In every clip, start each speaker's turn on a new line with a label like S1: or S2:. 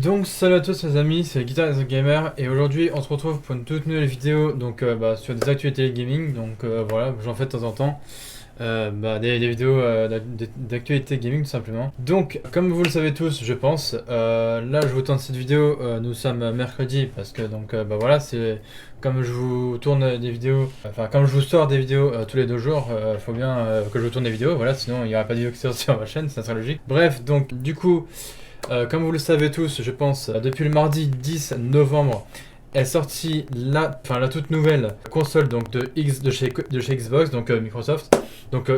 S1: Donc salut à tous les amis, c'est Guitar is a Gamer et aujourd'hui on se retrouve pour une toute nouvelle vidéo sur des actualités gaming. Voilà, j'en fais de temps en temps des vidéos d'actualité gaming tout simplement. Donc comme vous le savez tous je pense, là je vous tourne cette vidéo, nous sommes mercredi parce que voilà, c'est comme je vous tourne des vidéos, comme je vous sors des vidéos tous les 2 jours, faut bien que je vous tourne des vidéos, voilà, sinon il n'y aura pas de vidéo qui sort sur ma chaîne, ça serait logique. Bref, donc du coup, comme vous le savez tous, je pense, depuis le mardi 10 novembre est sortie la toute nouvelle console de chez Xbox, Microsoft.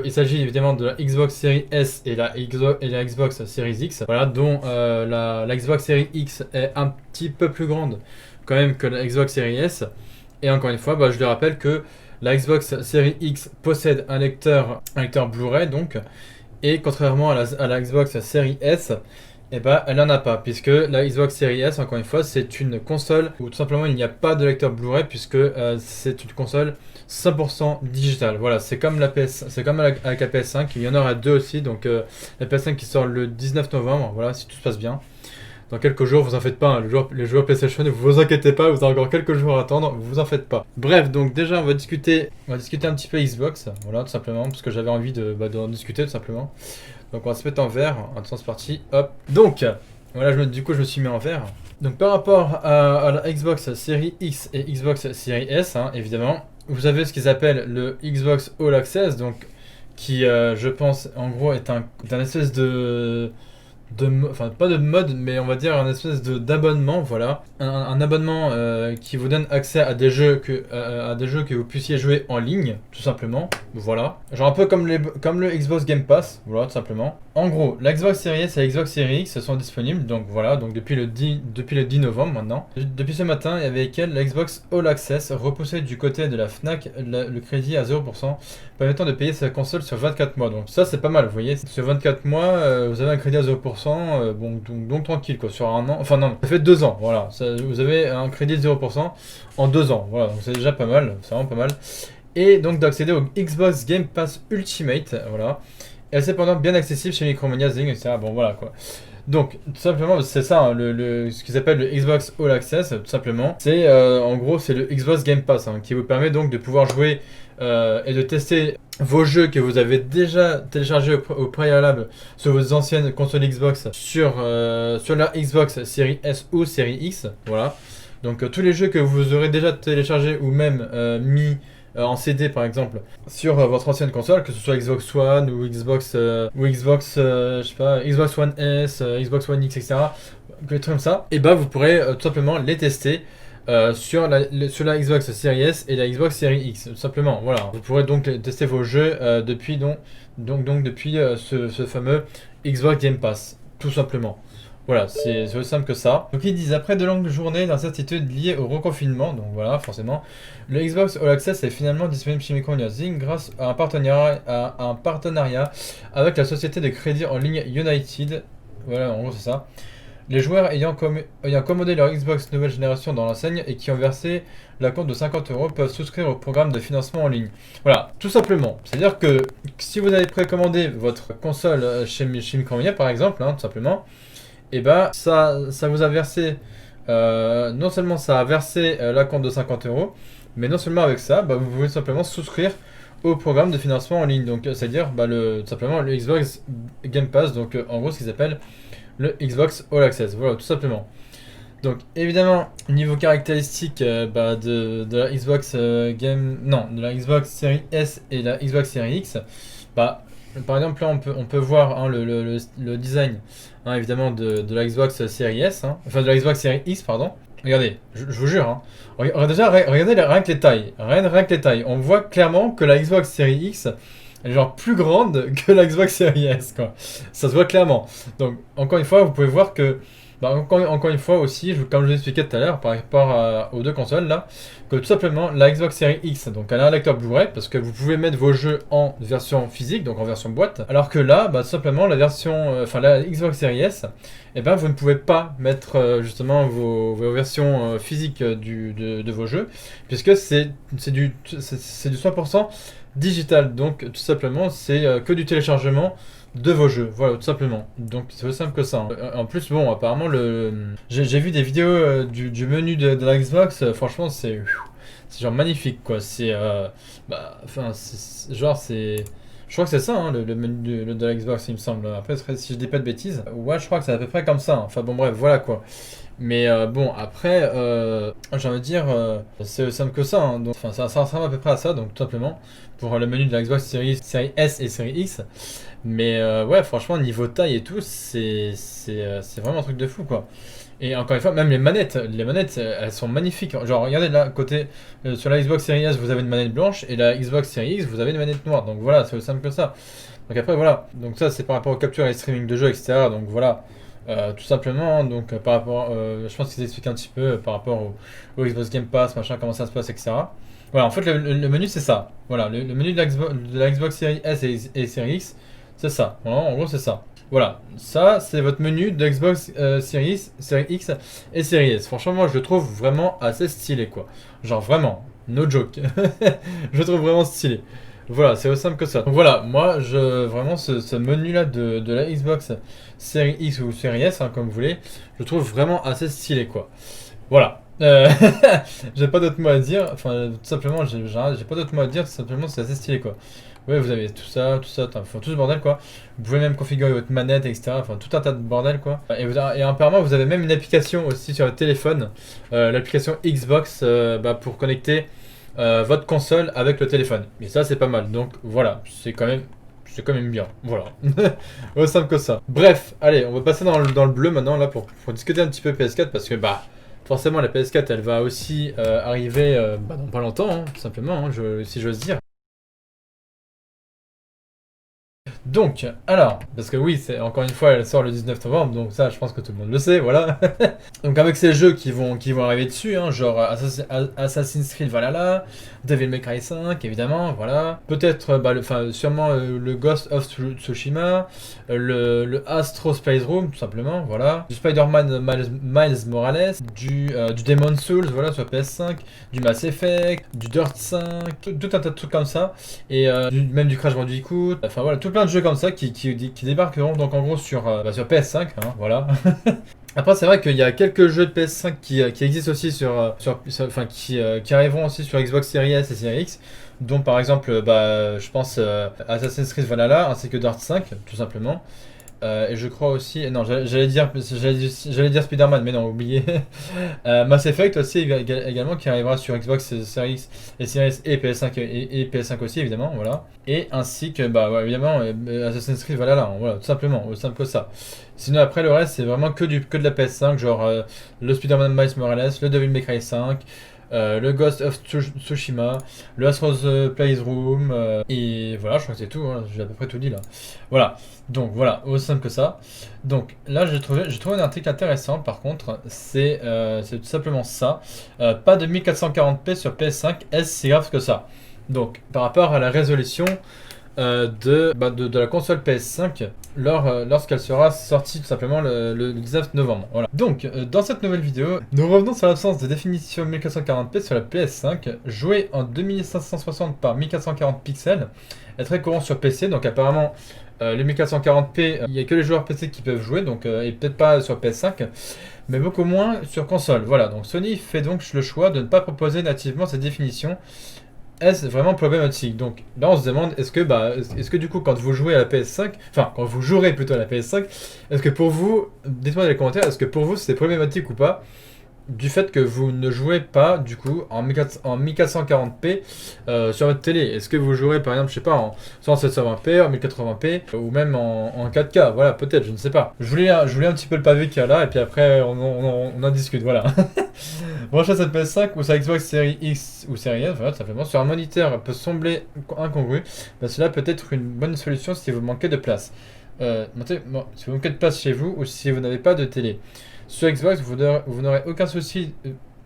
S1: Il s'agit évidemment de la Xbox Series S et la Xbox Series X, voilà, dont la Xbox Series X est un petit peu plus grande quand même que la Xbox Series S. Et encore une fois, je le rappelle que la Xbox Series X possède un lecteur Blu-ray, et contrairement à la Xbox Series S, elle en a pas, puisque la Xbox Series S, encore une fois, c'est une console où tout simplement il n'y a pas de lecteur Blu-ray, puisque c'est une console 100% digitale. Voilà, c'est comme c'est comme avec la PS5, il y en aura deux aussi, la PS5 qui sort le 19 novembre, voilà, si tout se passe bien. Dans quelques jours, vous en faites pas, hein, les joueurs PlayStation, vous inquiétez pas, vous avez encore quelques jours à attendre, vous en faites pas. Bref, donc déjà on va discuter un petit peu Xbox, voilà, tout simplement, parce que j'avais envie d'en discuter tout simplement. Donc on va se mettre en vert, attends c'est parti, hop. Donc, voilà, du coup je me suis mis en vert. Donc par rapport à la Xbox Series X et Xbox Series S, hein, évidemment, vous avez ce qu'ils appellent le Xbox All Access, qui je pense en gros est un espèce enfin pas de mode, mais on va dire un espèce d'abonnement, voilà, un abonnement qui vous donne accès à des jeux que vous puissiez jouer en ligne, tout simplement, voilà, genre un peu comme le Xbox Game Pass, voilà, tout simplement. En gros, la Xbox Series S et la Xbox Series X sont disponibles, depuis le 10 novembre maintenant. Depuis ce matin, et avec elle, la Xbox All Access repoussait du côté de la Fnac le crédit à 0%, permettant de payer sa console sur 24 mois. Donc ça c'est pas mal, vous voyez, sur 24 mois, vous avez un crédit à 0%, donc tranquille quoi, sur un an, enfin non, ça fait 2 ans, voilà, vous avez un crédit de 0% en 2 ans, voilà, donc c'est déjà pas mal, c'est vraiment pas mal. Et donc d'accéder au Xbox Game Pass Ultimate, voilà. Et c'est cependant bien accessible chez Micromania, Zing, etc. Bon voilà quoi. Donc tout simplement c'est ça, hein, ce qu'ils appellent le Xbox All Access, tout simplement. C'est en gros c'est le Xbox Game Pass, hein, qui vous permet donc de pouvoir jouer et de tester vos jeux que vous avez déjà téléchargés au préalable sur vos anciennes consoles Xbox sur la Xbox Series S ou Series X, voilà. Donc tous les jeux que vous aurez déjà téléchargés ou même mis en CD par exemple sur votre ancienne console, que ce soit Xbox One ou Xbox je sais pas, Xbox One S, Xbox One X, etc. Des trucs comme ça, et vous pourrez tout simplement les tester sur la Xbox Series S et la Xbox Series X, tout simplement. Voilà, vous pourrez donc tester vos jeux depuis ce fameux Xbox Game Pass, tout simplement. Voilà, c'est aussi simple que ça. Donc ils disent, après de longues journées d'incertitude liées au reconfinement, donc voilà, forcément, le Xbox All Access est finalement disponible chez Micronia Zing grâce à un partenariat avec la société de crédit en ligne United. Voilà, en gros c'est ça. Les joueurs ayant commandé leur Xbox nouvelle génération dans l'enseigne et qui ont versé la compte de 50 € peuvent souscrire au programme de financement en ligne. Voilà, tout simplement. C'est-à-dire que si vous avez précommandé votre console chez Micromania par exemple, hein, tout simplement, ça vous a versé, non seulement ça a versé la compte de 50 €, mais non seulement avec ça, vous pouvez simplement souscrire au programme de financement en ligne. Donc c'est-à-dire tout simplement le Xbox Game Pass, en gros ce qu'ils appellent le Xbox All Access, voilà, tout simplement. Donc évidemment, niveau caractéristiques de la Xbox de la Xbox Series S et la Xbox Series X, par exemple là on peut voir, hein, le design, hein, évidemment de la Xbox Series S, hein, enfin de la Xbox Series X pardon. Regardez, je vous jure, hein. Déjà regardez rien que les tailles, rien que les tailles, on voit clairement que la Xbox Series X elle est genre plus grande que la Xbox Series S, quoi. Ça se voit clairement. Donc encore une fois, vous pouvez voir que encore une fois aussi, comme je vous expliquais tout à l'heure par rapport aux deux consoles là, que tout simplement la Xbox Series X, donc elle a un lecteur Blu-ray parce que vous pouvez mettre vos jeux en version physique, donc en version boîte, alors que là, tout simplement la Xbox Series S, vous ne pouvez pas mettre justement vos versions physiques de vos jeux, puisque c'est du 100% digital, donc tout simplement c'est que du téléchargement de vos jeux, voilà, tout simplement. Donc c'est aussi simple que ça, hein. En plus, bon, apparemment, j'ai vu des vidéos du menu de la Xbox, franchement, c'est genre magnifique, quoi. Enfin, genre, c'est. Je crois que c'est ça, hein, le menu de la Xbox, il me semble. Après, si je dis pas de bêtises, ouais, je crois que c'est à peu près comme ça, hein. Enfin, bon, bref, voilà, quoi. Mais bon, après, j'ai envie de dire, c'est aussi simple que ça, hein. Donc, enfin, ça ressemble à peu près à ça, donc tout simplement, pour le menu de la Xbox série S et série X. Mais ouais, franchement, niveau taille et tout, c'est vraiment un truc de fou, quoi. Et encore une fois, même les manettes, elles sont magnifiques. Genre, regardez là, côté, sur la Xbox Series S, vous avez une manette blanche, et la Xbox Series X, vous avez une manette noire. Donc voilà, c'est aussi simple que ça. Donc après, voilà. Donc ça, c'est par rapport aux captures et streaming de jeux, etc. Donc voilà. Tout simplement, donc par rapport, je pense qu'ils expliquent un petit peu par rapport au Xbox Game Pass, machin, comment ça se passe, etc. Voilà, en fait, le menu, c'est ça. Voilà, le menu de la Xbox Series S et Series X, c'est ça. Voilà, en gros, c'est ça. Voilà, ça, c'est votre menu de Xbox Série X et Series S. Franchement, moi, je le trouve vraiment assez stylé, quoi. Genre, vraiment, no joke. Je le trouve vraiment stylé. Voilà, c'est aussi simple que ça. Donc voilà, moi, vraiment, ce menu-là de la Xbox Série X ou Série S, hein, comme vous voulez, je le trouve vraiment assez stylé, quoi. Voilà. J'ai pas d'autres mots à dire. Enfin, tout simplement, j'ai pas d'autres mots à dire. Tout simplement, c'est assez stylé, quoi. Ouais, vous avez tout ça, enfin, tout ce bordel, quoi. Vous pouvez même configurer votre manette, etc. Enfin, tout un tas de bordel, quoi. Et apparemment, vous avez même une application aussi sur votre téléphone. L'application Xbox pour connecter votre console avec le téléphone. Et ça, c'est pas mal. Donc, voilà. C'est quand même bien. Voilà. Aussi simple que ça. Bref, allez, on va passer dans le bleu maintenant, là, pour discuter un petit peu PS4, parce que, forcément, la PS4, elle va aussi arriver dans pas longtemps, hein, tout simplement, hein, si j'ose dire. Donc, alors, parce que oui, c'est encore une fois, elle sort le 19 novembre, donc ça, je pense que tout le monde le sait, voilà. Donc avec ces jeux qui vont arriver dessus, hein, genre Assassin's Creed Valhalla, Devil May Cry 5, évidemment, voilà. Peut-être, sûrement le Ghost of Tsushima, le Astro Space Room, tout simplement, voilà. Du Spider-Man Miles Morales, du Demon's Souls, voilà, sur PS5, du Mass Effect, du Dirt 5, tout un tas de trucs comme ça. Et même du Crash Bandicoot, enfin voilà, tout plein de jeux comme ça qui débarqueront donc en gros sur PS5, hein, voilà. Après, c'est vrai qu'il y a quelques jeux de PS5 qui existent aussi enfin, qui arriveront aussi sur Xbox Series S et Series X, dont par exemple, je pense Assassin's Creed Valhalla ainsi que Dirt 5, tout simplement. Et je crois aussi, non, j'allais dire Spider-Man, mais non, oublié. Mass Effect aussi également qui arrivera sur Xbox Series X et Series S et PS5 et PS5 aussi évidemment, voilà. Et ainsi que ouais, évidemment Assassin's Creed Valhalla, hein, voilà, tout simplement, aussi simple que ça. Sinon après le reste c'est vraiment que de la PS5, genre le Spider-Man Miles Morales, le Devil May Cry 5. Le Ghost of Tsushima, le Astro's Playroom, et voilà, je crois que c'est tout, hein, j'ai à peu près tout dit là. Voilà, donc voilà, aussi simple que ça. Donc là, j'ai trouvé un article intéressant par contre, c'est tout simplement ça. Pas de 1440p sur PS5, est-ce si grave que ça? Donc par rapport à la résolution de la console PS5 lorsqu'elle sera sortie tout simplement le 19 novembre. Voilà. Donc, dans cette nouvelle vidéo, nous revenons sur l'absence de définition 1440p sur la PS5, jouée en 2560 par 1440 pixels, est très courant sur PC, donc apparemment les 1440p, il n'y a que les joueurs PC qui peuvent jouer, donc, et peut-être pas sur PS5, mais beaucoup moins sur console. Voilà, donc Sony fait donc le choix de ne pas proposer nativement cette définition. Est-ce vraiment problématique? Donc là on se demande est-ce que du coup quand vous jouez à la PS5, enfin quand vous jouerez plutôt à la PS5, est-ce que pour vous, dites-moi dans les commentaires, est-ce que pour vous c'est problématique ou pas du fait que vous ne jouez pas du coup en 1440p sur votre télé? Est-ce que vous jouerez par exemple, je sais pas, soit en 720p, en 1080p ou même en 4K? Voilà, peut-être, je ne sais pas. Je voulais un petit peu le pavé qu'il y a là et puis après on en discute, voilà. Branchez cette PS5 ou sa Xbox Series X ou Series S, voilà, tout simplement, sur un moniteur peut sembler incongru, mais cela peut être une bonne solution si vous manquez de place. Si vous manquez de place chez vous ou si vous n'avez pas de télé. Sur Xbox, vous n'aurez aucun souci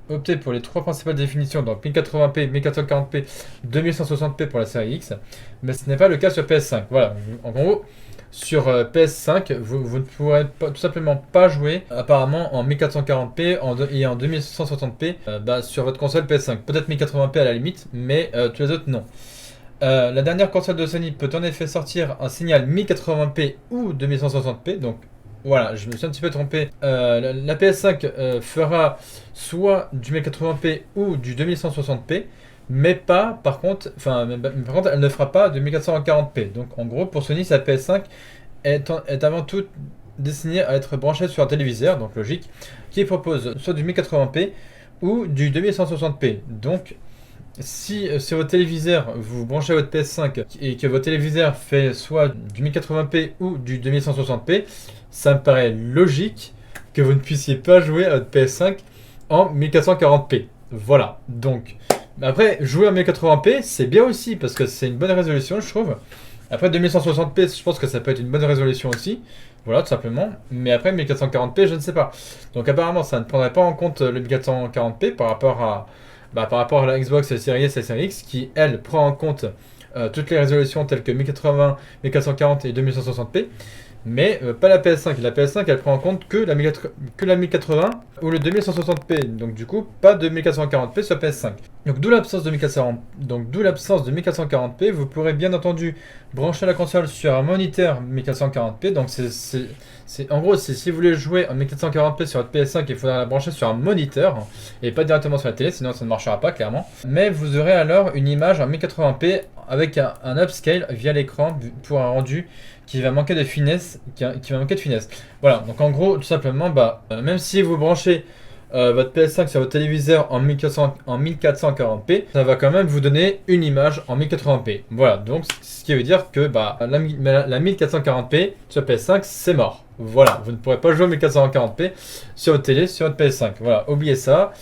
S1: opter pour les trois principales définitions, donc 1080p, 1440p, 2160p pour la série X, mais ce n'est pas le cas sur PS5. Voilà, en gros, sur PS5, vous ne pourrez tout simplement pas jouer apparemment en 1440p et en 2160p sur votre console PS5. Peut-être 1080p à la limite, mais tous les autres non. La dernière console de Sony peut en effet sortir un signal 1080p ou 2160p, donc voilà, je me suis un petit peu trompé. La PS5 fera soit du 1080p ou du 2160p, mais pas, par contre, par contre, elle ne fera pas de 1440p. Donc en gros, pour Sony, sa PS5 est avant tout destinée à être branchée sur un téléviseur, donc logique, qui propose soit du 1080p ou du 2160p. Donc si sur votre téléviseur, vous branchez votre PS5 et que votre téléviseur fait soit du 1080p ou du 2160p, ça me paraît logique que vous ne puissiez pas jouer à votre PS5 en 1440p. Voilà. Donc, après, jouer en 1080p, c'est bien aussi parce que c'est une bonne résolution, je trouve. Après, 2160p, je pense que ça peut être une bonne résolution aussi. Voilà, tout simplement. Mais après, 1440p, je ne sais pas. Donc, apparemment, ça ne prendrait pas en compte le 1440p par rapport à la Xbox Series S et Series X, qui, elle, prend en compte toutes les résolutions telles que 1080, 1440 et 2160p, mais pas la PS5. La PS5, elle prend en compte que la 1080 ou le 2160p, donc du coup, pas de 1440p sur PS5. Donc d'où l'absence de 1440p, vous pourrez bien entendu brancher la console sur un moniteur 1440p, donc en gros, si vous voulez jouer en 1440p sur votre PS5, il faudra la brancher sur un moniteur et pas directement sur la télé, sinon ça ne marchera pas clairement. Mais vous aurez alors une image en 1080p avec un upscale via l'écran pour un rendu qui va manquer de finesse, qui va manquer de finesse. Voilà, donc en gros, tout simplement, même si vous branchez votre PS5 sur votre téléviseur en 1440p, ça va quand même vous donner une image en 1080p. Voilà, donc ce qui veut dire que la 1440p sur PS5, c'est mort. Voilà, vous ne pourrez pas jouer en 1440p sur votre télé, sur votre PS5. Voilà, oubliez ça.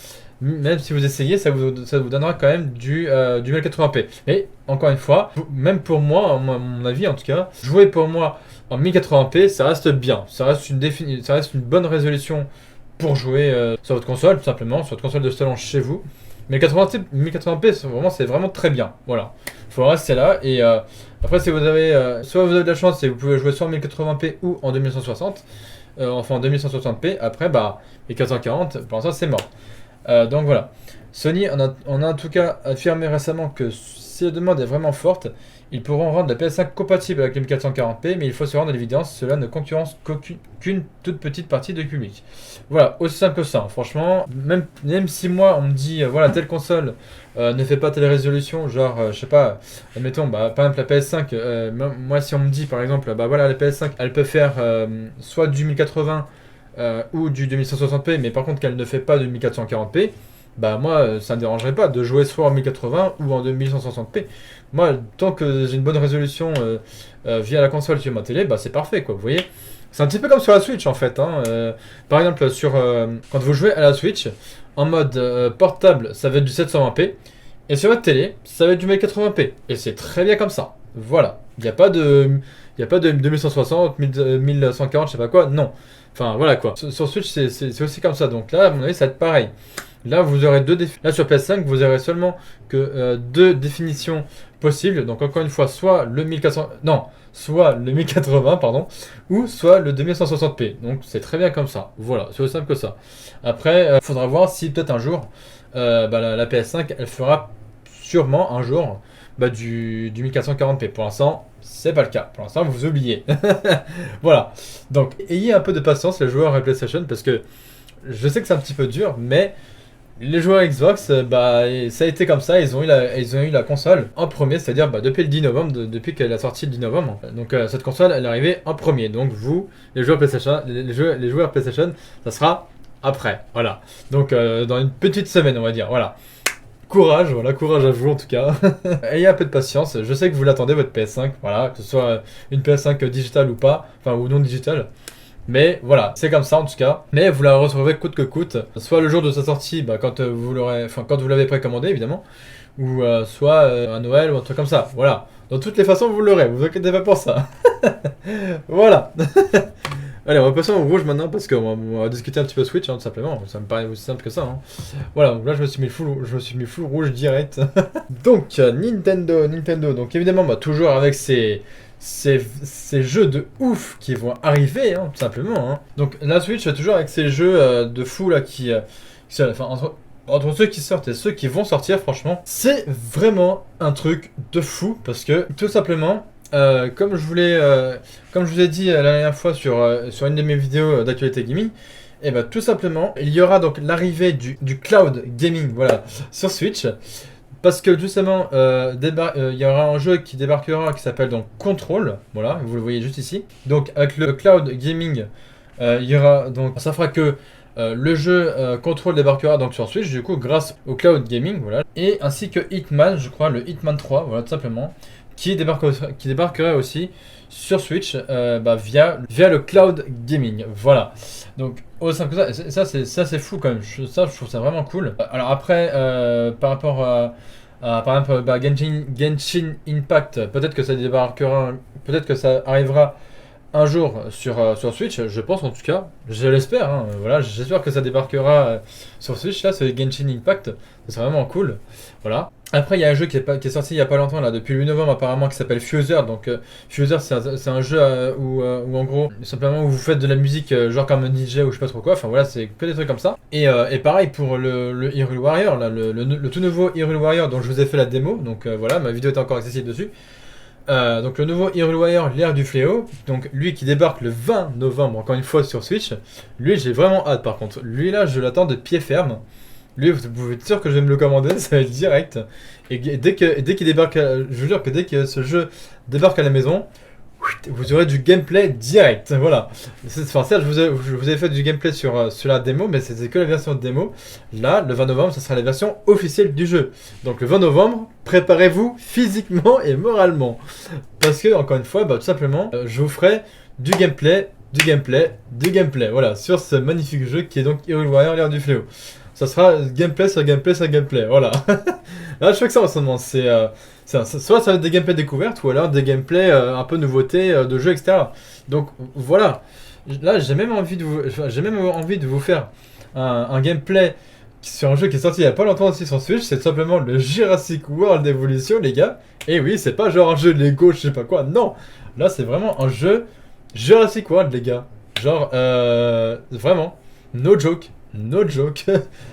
S1: Même si vous essayez, ça vous donnera quand même du 1080p. Mais encore une fois, même pour moi, à mon avis en tout cas, jouer pour moi en 1080p, ça reste bien. Ça reste une bonne résolution pour jouer sur votre console, tout simplement, sur votre console de salon chez vous. Mais 1080p, c'est vraiment très bien. Voilà. Il faut rester là. Et après, si vous avez, soit vous avez de la chance et vous pouvez jouer soit en 1080p ou en 2160, enfin en 2160p. Après, 1440, pour l'instant, c'est mort. Donc voilà. Sony on a en tout cas affirmé récemment que si la demande est vraiment forte, ils pourront rendre la PS5 compatible avec les 1440p, mais il faut se rendre à l'évidence, cela ne concurrence qu'une toute petite partie du public. Voilà, aussi simple que ça. Franchement, même si moi on me dit, voilà, telle console ne fait pas telle résolution, genre, je sais pas, admettons, par exemple la PS5, moi si on me dit par exemple, voilà, la PS5, elle peut faire soit du 1080 ou du 2160p, mais par contre qu'elle ne fait pas de 1440p, moi ça ne me dérangerait pas de jouer soit en 1080 ou en 2160p. Moi, tant que j'ai une bonne résolution via la console sur ma télé, c'est parfait quoi, vous voyez. C'est un petit peu comme sur la Switch en fait. Par exemple, quand vous jouez à la Switch, en mode portable, ça va être du 720p, et sur votre télé, ça va être du 1080p. Et c'est très bien comme ça. Voilà. Il n'y a pas de 2160, 1140, je sais pas quoi, non. Enfin voilà quoi. Sur Switch, c'est aussi comme ça. Donc là, à mon avis, ça va être pareil. Là, vous aurez là sur PS5, vous aurez seulement que deux définitions possibles. Donc encore une fois, soit le 1080, pardon, ou soit le 2160p. Donc c'est très bien comme ça. Voilà, c'est aussi simple que ça. Après, il faudra voir si peut-être un jour, la PS5, elle fera sûrement un jour du 1440p. Pour l'instant, c'est pas le cas. Pour l'instant, vous oubliez. Voilà. Donc, ayez un peu de patience, les joueurs à PlayStation, parce que je sais que c'est un petit peu dur, mais les joueurs Xbox, ça a été comme ça. Ils ont eu la console en premier, c'est-à-dire depuis le 10 novembre, depuis qu'elle a sorti le 10 novembre. Donc, cette console, elle est arrivée en premier. Donc, vous, les joueurs PlayStation, les joueurs PlayStation, ça sera après. Voilà. Donc, dans une petite semaine, on va dire. Voilà. Courage, voilà, courage à vous en tout cas. Ayez un peu de patience, je sais que vous l'attendez votre PS5, voilà, que ce soit une PS5 digitale ou pas, enfin ou non digitale. Mais voilà, c'est comme ça en tout cas. Mais vous la retrouverez coûte que coûte, soit le jour de sa sortie, quand vous l'avez précommandé évidemment, ou soit à Noël ou un truc comme ça. Voilà. Dans toutes les façons, vous l'aurez, vous inquiétez pas pour ça. Voilà. Allez, on va passer au rouge maintenant parce qu'on va discuter un petit peu Switch, tout simplement. Ça me paraît aussi simple que ça. Voilà, donc là je me suis mis full rouge direct. Donc Nintendo. Donc évidemment, toujours avec ces jeux de ouf qui vont arriver, tout simplement. Donc la Switch toujours avec ces jeux de fou là qui enfin, entre ceux qui sortent et ceux qui vont sortir, franchement, c'est vraiment un truc de fou parce que tout simplement, comme je vous ai dit la dernière fois sur une de mes vidéos d'actualité gaming, et bah tout simplement, il y aura donc l'arrivée du cloud gaming, voilà, sur Switch. Parce que justement, il y aura un jeu qui débarquera qui s'appelle donc Control, voilà, vous le voyez juste ici. Donc avec le cloud gaming, il y aura donc, ça fera que le jeu Control débarquera donc sur Switch, du coup grâce au cloud gaming, voilà, et ainsi que Hitman, je crois, le Hitman 3, voilà tout simplement, qui débarquerait aussi sur Switch via le cloud gaming, voilà. Donc au simple que ça c'est fou quand même, je trouve ça vraiment cool. Alors après, par rapport par exemple Genshin Impact, peut-être que ça débarquera, peut-être que ça arrivera un jour sur Switch, je pense en tout cas, je l'espère, hein, voilà, j'espère que ça débarquera sur Switch, là, c'est Genshin Impact, c'est vraiment cool, voilà. Après, il y a un jeu qui est sorti il y a pas longtemps, là, depuis le 8 novembre apparemment, qui s'appelle Fuser, donc Fuser, c'est un jeu où en gros, simplement, où vous faites de la musique, genre comme un DJ ou je sais pas trop quoi, enfin voilà, c'est que des trucs comme ça. Et pareil pour le Hyrule Warrior, là, le tout nouveau Hyrule Warrior dont je vous ai fait la démo, donc voilà, ma vidéo est encore accessible dessus. Donc le nouveau Hyrule Warrior, l'ère du fléau, donc lui qui débarque le 20 novembre, encore une fois sur Switch, lui j'ai vraiment hâte par contre, lui là je l'attends de pied ferme, lui vous pouvez être sûr que je vais me le commander, ça va être direct, et dès qu'il débarque, je vous jure que dès que ce jeu débarque à la maison, vous aurez du gameplay direct, voilà. Enfin certes, je vous ai fait du gameplay sur la démo, mais c'était que la version de démo. Là, le 20 novembre, ça sera la version officielle du jeu. Donc le 20 novembre, préparez-vous physiquement et moralement. Parce que, encore une fois, tout simplement, je vous ferai du gameplay, voilà, sur ce magnifique jeu qui est donc Hyrule Warrior, l'ère du fléau. Ça sera gameplay sur gameplay sur gameplay, voilà. Là, je fais que ça en ce moment, soit ça va être des gameplays découvertes, ou alors des gameplays un peu nouveautés de jeux, etc. Donc voilà, là j'ai même envie de vous faire un gameplay sur un jeu qui est sorti il y a pas longtemps aussi sur Switch, c'est tout simplement le Jurassic World Evolution, les gars. Et oui, c'est pas genre un jeu Lego, je sais pas quoi, non. Là c'est vraiment un jeu Jurassic World, les gars. Genre, vraiment, no joke. No joke,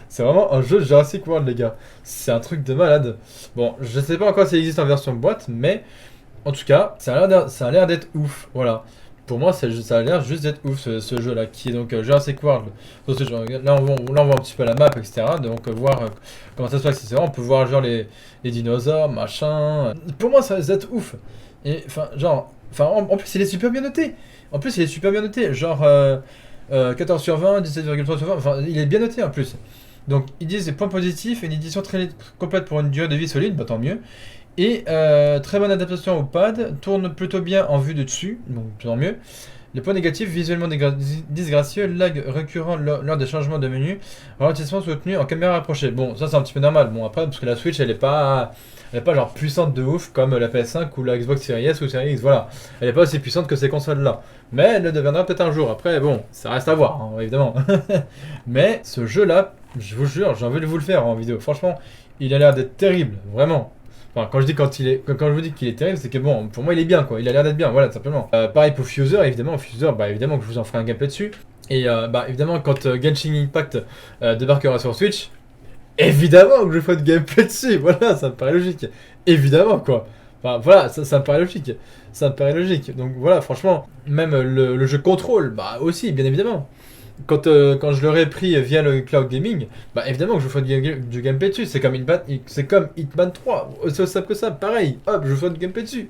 S1: c'est vraiment un jeu Jurassic World, les gars. C'est un truc de malade. Bon, je sais pas encore s'il existe en version boîte, mais en tout cas, ça a l'air d'être ouf. Voilà. Pour moi, ça a l'air juste d'être ouf ce jeu-là, qui est donc Jurassic World. Là, on voit un petit peu la map, etc. Donc, voir comment ça se passe, etc. On peut voir genre les dinosaures, machin. Pour moi, ça va être ouf. Et en plus, il est super bien noté. Genre. 14 sur 20, 17,3 sur 20, enfin il est bien noté en plus. Donc ils disent points positifs, une édition très complète pour une durée de vie solide, tant mieux. Et très bonne adaptation au pad, tourne plutôt bien en vue de dessus, donc tant mieux. Les points négatifs, visuellement disgracieux, lag récurrent lors des changements de menu, ralentissement soutenu en caméra rapprochée. Bon, ça c'est un petit peu normal, bon après, parce que la Switch elle est pas genre puissante de ouf comme la PS5 ou la Xbox Series S ou Series X, voilà. Elle est pas aussi puissante que ces consoles-là. Mais elle le deviendra peut-être un jour. Après, bon, ça reste à voir, hein, évidemment. Mais ce jeu-là, je vous jure, j'ai envie de vous le faire en vidéo. Franchement, il a l'air d'être terrible, vraiment. Enfin, quand je vous dis qu'il est terrible, c'est que bon, pour moi, il est bien, quoi. Il a l'air d'être bien, voilà, tout simplement. Pareil pour Fuser, évidemment. Fuser, évidemment que je vous en ferai un gameplay dessus. Et évidemment, quand Genshin Impact débarquera sur Switch, évidemment que je ferai de gameplay dessus, voilà, ça me paraît logique. Évidemment, quoi. Enfin, voilà, ça me paraît logique. Ça me paraît logique. Donc voilà, franchement, même le jeu Control, aussi, bien évidemment. Quand je l'aurais pris via le cloud gaming, évidemment que je vous ferai du gameplay dessus. C'est comme Hitman 3. C'est aussi simple que ça, pareil. Hop, je vous ferai du gameplay dessus.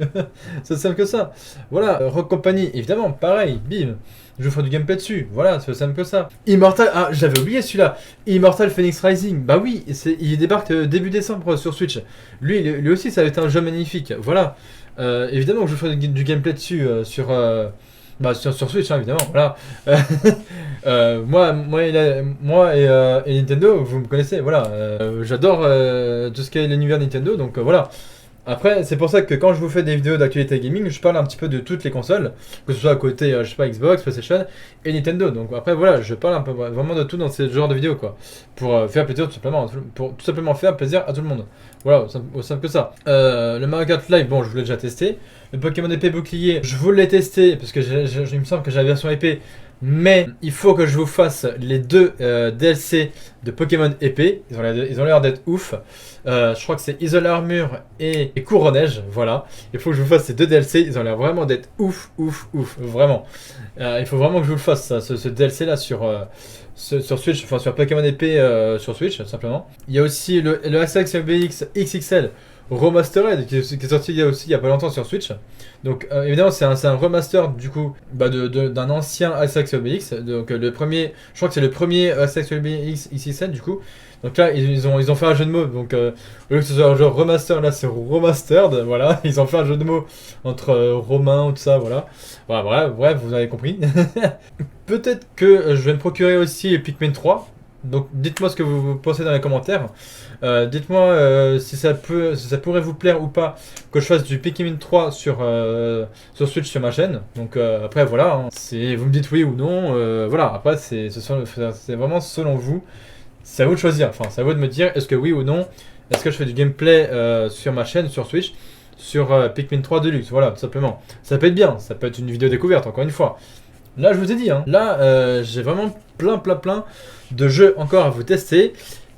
S1: C'est aussi simple que ça. Voilà, Rock Company, évidemment, pareil, bim. Je vous ferai du gameplay dessus, voilà, c'est aussi simple que ça. Immortal, j'avais oublié celui-là. Immortal Phoenix Rising, oui, il débarque début décembre sur Switch. Lui aussi, ça va être un jeu magnifique, voilà. Évidemment que je vous ferai du gameplay dessus sur Switch, hein, évidemment, voilà. Moi et Nintendo, vous me connaissez, voilà. J'adore tout ce qui est l'univers Nintendo, donc voilà. Après, c'est pour ça que quand je vous fais des vidéos d'actualité gaming, je parle un petit peu de toutes les consoles, que ce soit à côté, je sais pas, Xbox, PlayStation et Nintendo. Donc après, voilà, je parle un peu vraiment de tout dans ce genre de vidéos, quoi. Pour faire plaisir tout simplement faire plaisir à tout le monde. Voilà, aussi simple que ça. Le Mario Kart Live, bon, je vous l'ai déjà testé. Le Pokémon épée bouclier, je vous l'ai testé, parce que il me semble que j'ai la version épée. Mais il faut que je vous fasse les deux DLC de Pokémon épée. Ils ont l'air d'être ouf. Je crois que c'est Isole Armure et Couronneige. Voilà. Il faut que je vous fasse ces deux DLC. Ils ont l'air vraiment d'être ouf, ouf, ouf. Vraiment. Il faut vraiment que je vous le fasse, ça, ce DLC là sur Switch, enfin sur Pokémon épée sur Switch, simplement. Il y a aussi le Asterix BX XXL Remastered qui est sorti il y a pas longtemps sur Switch. Donc évidemment c'est un remaster du coup d'un ancien Asterix Obélix. Donc le premier, je crois que c'est le premier Asterix Obélix XXL du coup. Donc là ils ont fait un jeu de mots. Donc au lieu que ce soit un jeu remaster, là c'est remastered. Voilà, ils ont fait un jeu de mots entre romain tout ça. Voilà. Voilà, bref, vous avez compris. Peut-être que je vais me procurer aussi Pikmin 3. Donc dites-moi ce que vous pensez dans les commentaires. Dites-moi si ça pourrait vous plaire ou pas que je fasse du Pikmin 3 sur Switch sur ma chaîne. Donc après voilà, hein, vous me dites oui ou non. Voilà, après c'est vraiment selon vous. C'est à vous de choisir. Enfin, c'est à vous de me dire est-ce que oui ou non. Est-ce que je fais du gameplay sur ma chaîne sur Switch sur Pikmin 3 Deluxe. Voilà, tout simplement. Ça peut être bien. Ça peut être une vidéo découverte encore une fois. Là, je vous ai dit, hein, là, j'ai vraiment plein de jeux encore à vous tester.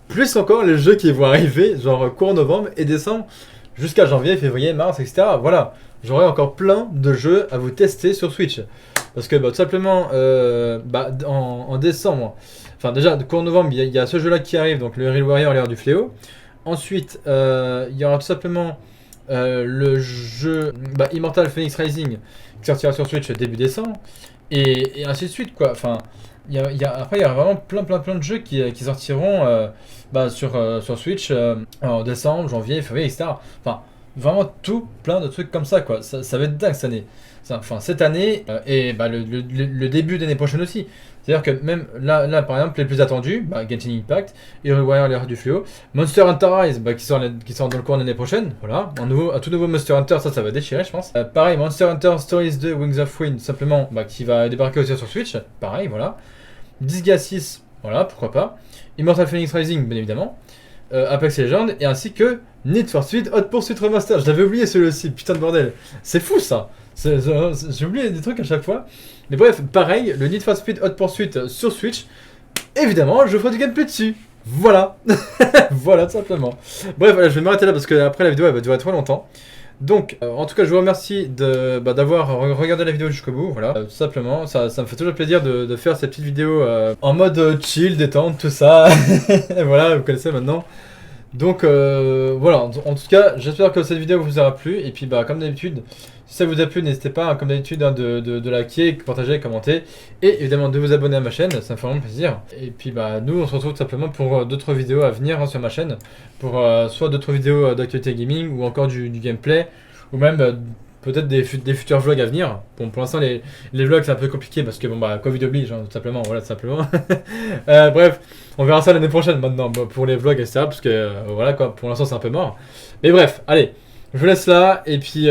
S1: Plus encore les jeux qui vont arriver, genre courant novembre et décembre, jusqu'à janvier, février, mars, etc. Voilà, j'aurai encore plein de jeux à vous tester sur Switch. Parce que tout simplement, en décembre, enfin déjà, courant novembre, il y a ce jeu-là qui arrive, donc le Real Warrior, l'heure du fléau. Ensuite, il y aura tout simplement le jeu Immortal Phoenix Rising qui sortira sur Switch début décembre. Et ainsi de suite quoi. Enfin, après il y a vraiment plein de jeux qui sortiront sur Switch en décembre, janvier, février, etc. Enfin, vraiment tout plein de trucs comme ça quoi. Ça va être dingue cette année. Enfin cette année et le début d'année prochaine aussi. C'est-à-dire que même là par exemple les plus attendus, Genshin Impact, Hero Warrior l'ère du fléau, Monster Hunter Rise qui sort dans le cours de l'année prochaine, voilà, un tout nouveau Monster Hunter, ça va déchirer je pense. Pareil, Monster Hunter Stories 2 Wings of Wind, simplement, qui va débarquer aussi sur Switch, pareil, voilà. Disgaea 6, voilà, pourquoi pas. Immortal Phoenix Rising, bien évidemment. Apex Legends, et ainsi que Need for Speed Hot Pursuit Remastered. Je l'avais oublié celui-ci, putain de bordel. C'est fou ça. J'ai oublié des trucs à chaque fois. Mais bref, pareil, le Need for Speed Hot Pursuit sur Switch. Évidemment, je ferai du gameplay dessus. Voilà. Voilà, tout simplement. Bref, voilà, je vais m'arrêter là parce que après la vidéo elle va durer trop longtemps. Donc, en tout cas, je vous remercie d'avoir regardé la vidéo jusqu'au bout. Voilà, tout simplement, ça me fait toujours plaisir de faire ces petites vidéos en mode chill, détente, tout ça. Voilà, vous connaissez maintenant. Donc voilà, en tout cas, j'espère que cette vidéo vous aura plu. Et puis comme d'habitude, si ça vous a plu, n'hésitez pas, comme d'habitude, de liker, partager, commenter. Et évidemment de vous abonner à ma chaîne, ça me fait vraiment plaisir. Et puis nous, on se retrouve tout simplement pour d'autres vidéos à venir sur ma chaîne. Pour soit d'autres vidéos d'actualité gaming, ou encore du gameplay, ou même peut-être des futurs vlogs à venir. Bon, pour l'instant, les vlogs c'est un peu compliqué parce que Covid oblige, hein, tout simplement. Voilà, tout simplement. Bref, on verra ça l'année prochaine maintenant pour les vlogs, etc. Parce que voilà quoi, pour l'instant c'est un peu mort. Mais bref, allez, je vous laisse là et puis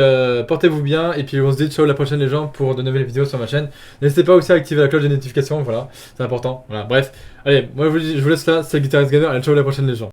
S1: portez-vous bien. Et puis on se dit ciao la prochaine les gens pour de nouvelles vidéos sur ma chaîne. N'hésitez pas aussi à activer la cloche de notification, voilà, c'est important. Voilà, bref, allez, moi je vous laisse là, c'est Guitarist Gamer. Allez, ciao la prochaine les gens.